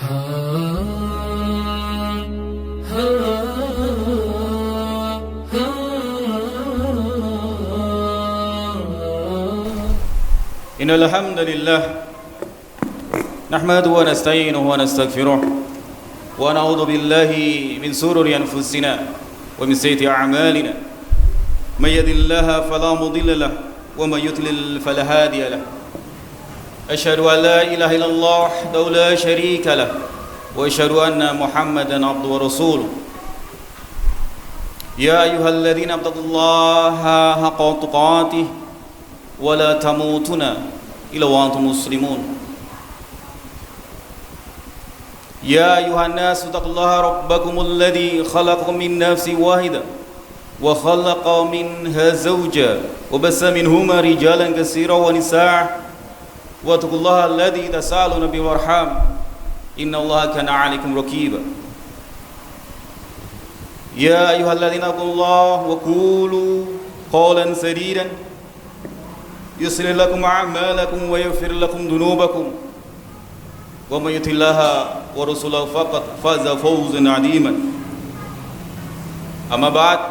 Innal hamdalillah nahmaduhu wa nasta'inuhu wa nastaghfiruh wa na'udzu billahi min shururi anfusina wa min sayyiati a'malina may yahdihillahu fala mudilla lahu wa may yudlil fala hadiya lahu asyhadu an la ilaha illallah wahdahu la syarika lahu wa asyhadu anna muhammadan abduhu wa rasuluh ya ayyuhalladzina ittaqullaha haqqa tuqatih wa la tamutuna illa wa antum muslimun ya ayuhan nasu taqullaha rabbakumul ladzi khalaqakum min nafsin wahidah wa khalaqa minha zawjaha wa bassa minhuma rijalan katsiran wa nisaa wa taqullaha alladzi tasaaluna bihi wal arham innallaha kana 'alaykum raqiba ya ayyuhalladzina taqullaha wa qulu qawlan sadidan yuslih lakum a'malakum wa yaghfir lakum dhunubakum wa may yuti'llaha wa rasulahu faqad faza fawzan 'aziman amma ba'd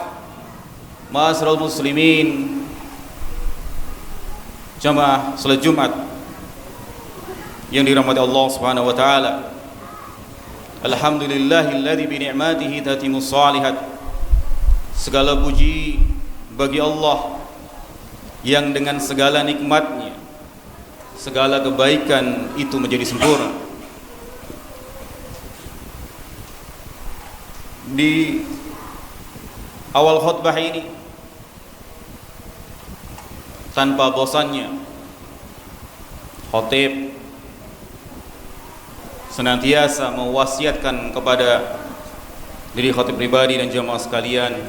ma'asyiral muslimin jamaah salat Jumat yang dirahmati Allah Subhanahu wa taala alhamdulillahilladzi bi ni'matihi tatimmus shalihat segala puji bagi Allah yang dengan segala nikmatnya segala kebaikan itu menjadi sempurna. Di awal khutbah ini tanpa bosannya khatib senantiasa mewasiatkan kepada diri khatib pribadi dan jamaah sekalian,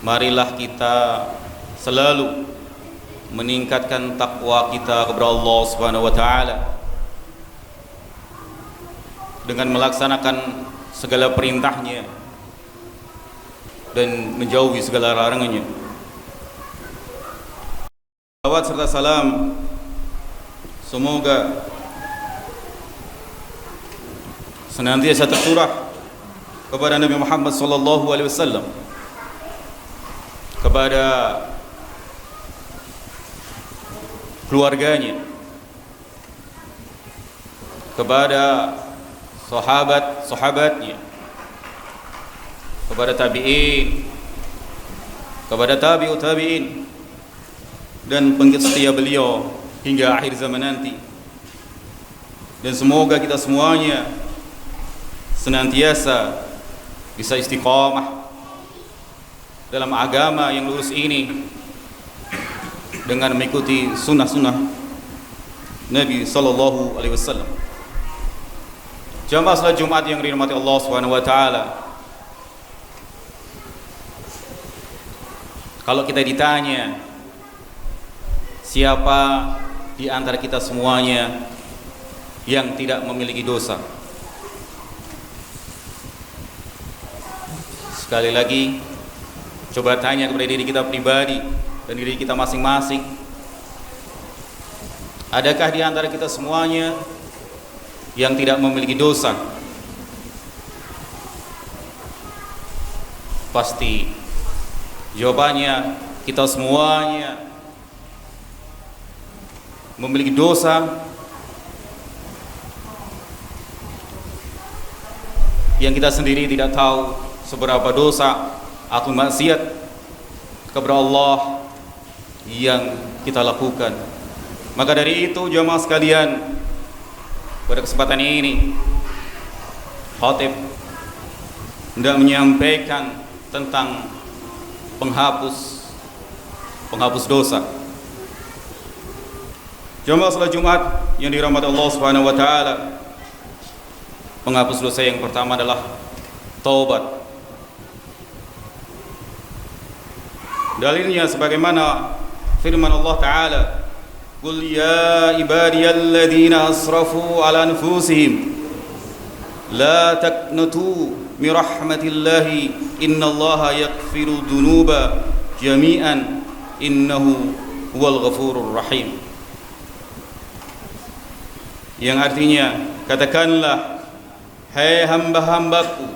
marilah kita selalu meningkatkan takwa kita kepada Allah Subhanahu wa taala dengan melaksanakan segala perintahnya dan menjauhi segala larangannya. Salawat serta salam semoga senantiasa tercurah kepada Nabi Muhammad sallallahu alaihi wasallam, kepada keluarganya, kepada sahabat-sahabatnya, kepada tabi'in, kepada tabi'ut tabi'in dan pengikut setia beliau hingga akhir zaman nanti. Dan semoga kita semuanya senantiasa bisa istiqamah dalam agama yang lurus ini dengan mengikuti sunnah-sunnah Nabi sallallahu alaihi wasallam. Jamaah salat Jumat yang dirahmati Allah Subhanahu wa taala, kalau kita ditanya siapa di antara kita semuanya yang tidak memiliki dosa, sekali lagi coba tanya kepada diri kita pribadi dan diri kita masing-masing, adakah di antara kita semuanya yang tidak memiliki dosa? Pasti jawabannya kita semuanya memiliki dosa yang kita sendiri tidak tahu seberapa dosa atau maksiat kepada Allah yang kita lakukan. Maka dari itu jamaah sekalian, pada kesempatan ini khatib hendak menyampaikan tentang penghapus dosa. Jamaah salat Jumat yang dirahmati Allah Subhanahu wa taala, penghapus dosa yang pertama adalah taubat. Dalilnya sebagaimana firman Allah taala, qul ya ibadiyalladzina asrafu ala anfusihim la taqnatu min rahmatillahi innallaha yaghfiru dzunuba jami'an innahu huwal ghafurur rahim. Yang artinya, katakanlah hai hamba-hambaku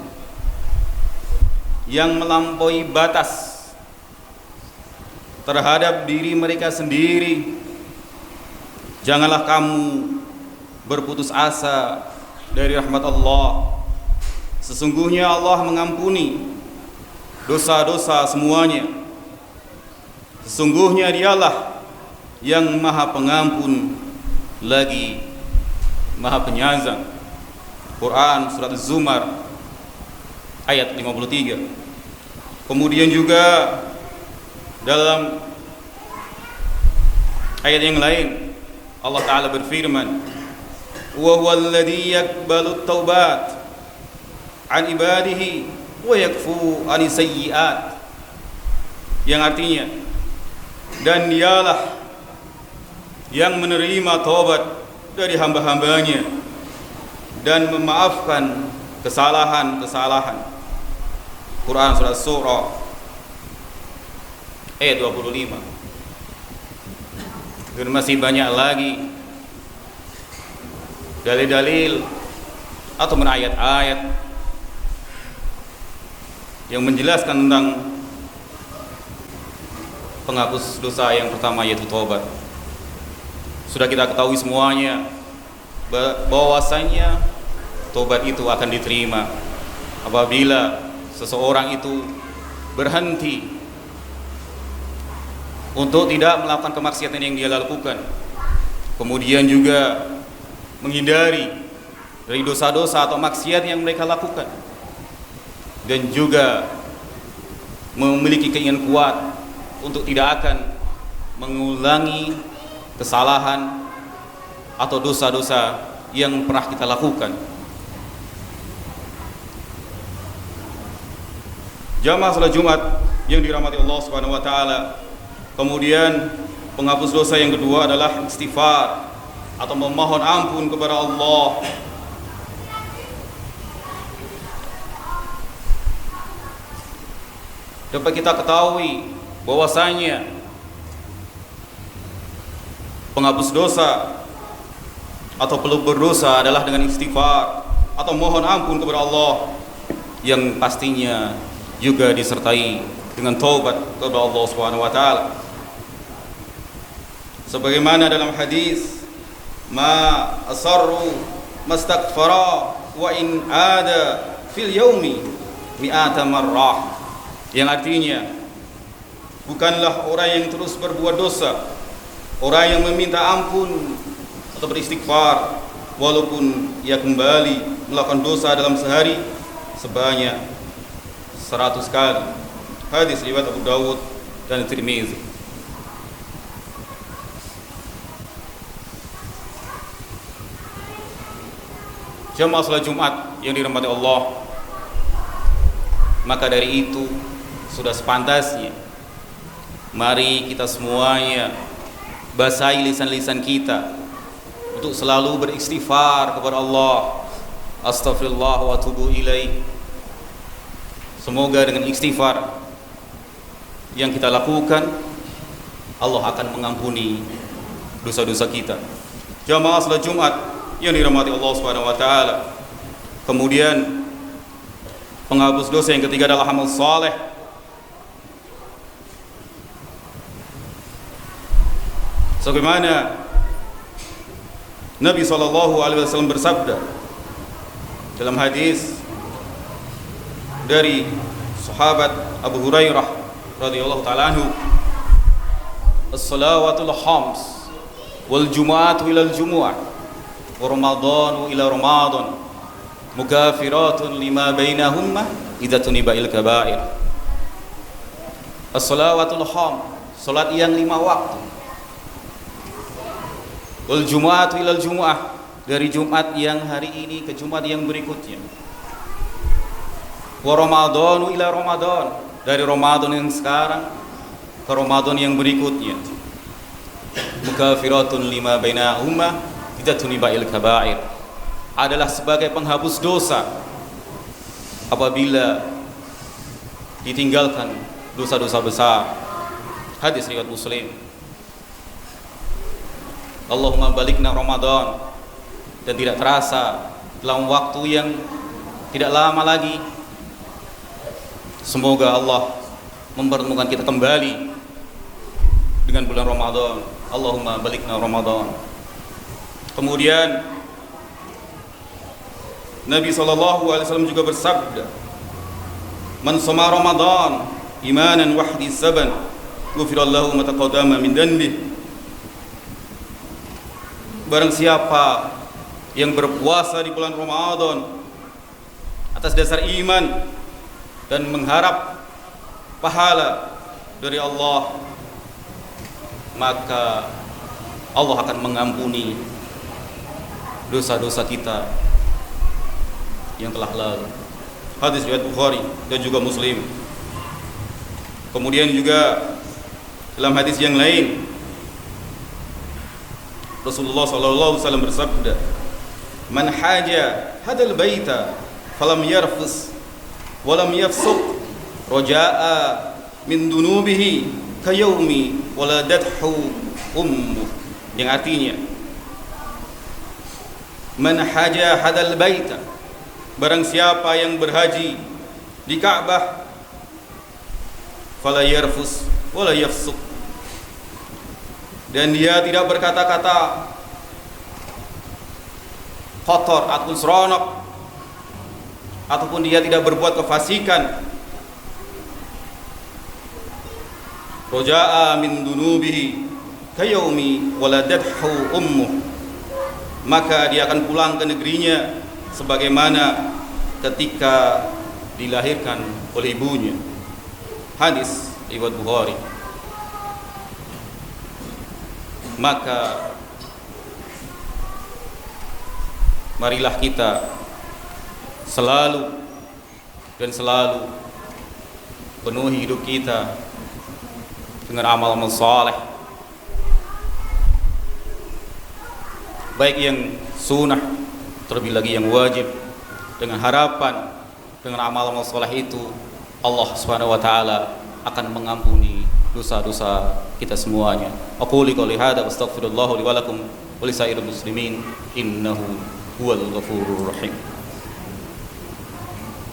yang melampaui batas terhadap diri mereka sendiri, janganlah kamu berputus asa dari rahmat Allah. Sesungguhnya Allah mengampuni dosa-dosa semuanya. Sesungguhnya Dialah yang Maha Pengampun lagi Maha Penyayang. Quran surat Az-Zumar ayat 53. Kemudian juga dalam ayat yang lain Allah Ta'ala berfirman, wa huwal ladzi yaqbalu taubat an ibadihi wa yakfu an sayyi'at, yang artinya, dan Dialah yang menerima taubat dari hamba-hambanya dan memaafkan kesalahan-kesalahan. Quran surat Surah ayat 25. Dan masih banyak lagi dalil-dalil atau ayat-ayat yang menjelaskan tentang penghapus dosa yang pertama, yaitu taubat. Sudah kita ketahui semuanya bahwasanya taubat itu akan diterima apabila seseorang itu berhenti untuk tidak melakukan kemaksiatan yang dia lakukan, kemudian juga menghindari dari dosa-dosa atau maksiat yang mereka lakukan, dan juga memiliki keinginan kuat untuk tidak akan mengulangi kesalahan atau dosa-dosa yang pernah kita lakukan. Jamaah salat Jumat yang dirahmati Allah Subhanahu wa taala. Kemudian penghapus dosa yang kedua adalah istighfar atau memohon ampun kepada Allah. Dapat kita ketahui bahwasanya penghapus dosa atau pelupur dosa adalah dengan istighfar atau mohon ampun kepada Allah, yang pastinya juga disertai dengan taubat kepada Allah Subhanahu wa taala. Sebagaimana dalam hadis, ma asarru mastaghfara wa in ada fil yaumi mi'ata marrah, yang artinya bukanlah orang yang terus berbuat dosa, orang yang meminta ampun atau beristighfar walaupun ia kembali melakukan dosa dalam sehari sebanyak 100 kali. Hadis riwayat Abu Dawud dan Tirmizi. Jamaah salat Jumat yang dirahmati Allah, maka dari itu sudah sepantasnya mari kita semuanya basahi lisan-lisan kita untuk selalu beristighfar kepada Allah. Astaghfirullah wa atubu ilaih. Semoga dengan istighfar yang kita lakukan, Allah akan mengampuni dosa-dosa kita. Jamaah salat Jumat yang dirahmati Allah Subhanahu wa taala. Kemudian penghapus dosa yang ketiga adalah amal saleh. Sebagaimana Nabi SAW bersabda dalam hadis dari sahabat Abu Hurairah radhiyallahu ta'ala anhu, as-salawatul khams wal jumu'atu ilal jumu'ah wa ramadhanu ila ramadhan mukafiratun lima bainahumma idza tuniba'il kaba'ir. As-salawatul khams, salat yang 5 waktu, wal jumu'atu ilal jumu'ah, dari Jumat yang hari ini ke Jumat yang berikutnya, wa ramadhanu ila ramadhan, dari Ramadan yang sekarang ke Ramadan yang berikutnya, mukafiratun lima bainahuma idza tuniba'il kaba'ir, adalah sebagai penghapus dosa apabila ditinggalkan dosa-dosa besar. Hadis riwayat Muslim. Allahumma balikna Ramadan, dan tidak terasa dalam waktu yang tidak lama lagi semoga Allah mempertemukan kita kembali dengan bulan Ramadan. Allahumma balikna Ramadan. Kemudian Nabi SAW juga bersabda, man shoma Ramadan imanan wahtisaban ghufirallahu ma taqaddama min dhanbihi. Barang siapa yang berpuasa di bulan Ramadan atas dasar iman dan mengharap pahala dari Allah, maka Allah akan mengampuni dosa-dosa kita yang telah lalu. Hadis riwayat Bukhari dan juga Muslim. Kemudian juga dalam hadis yang lain Rasulullah SAW bersabda, man haja hadal baita falam yarfus walam yafsuq raja'a min dunubihi kayaumi waladathu ummu. Yang artinya, man haja hadal baita, barang siapa yang berhaji di Ka'bah, fala yarfus wala yafsuq, dan dia tidak berkata-kata kotor ataupun seronok, ataupun dia tidak berbuat kefasikan, roja'a min dunubihi kayaumi waladathu ummuh, maka dia akan pulang ke negerinya sebagaimana ketika dilahirkan oleh ibunya. Hadis riwayat Bukhari. Maka marilah kita selalu penuhi hidup kita dengan amal-amal saleh, baik yang sunnah terlebih lagi yang wajib, dengan harapan dengan amal-amal saleh itu Allah Subhanahu wa taala akan mengampuni dosa-dosa kita semuanya. Aqulu qouli hadza wastaghfirullah li wa lakum wa lisairil muslimin innahu huwal ghafurur rahim.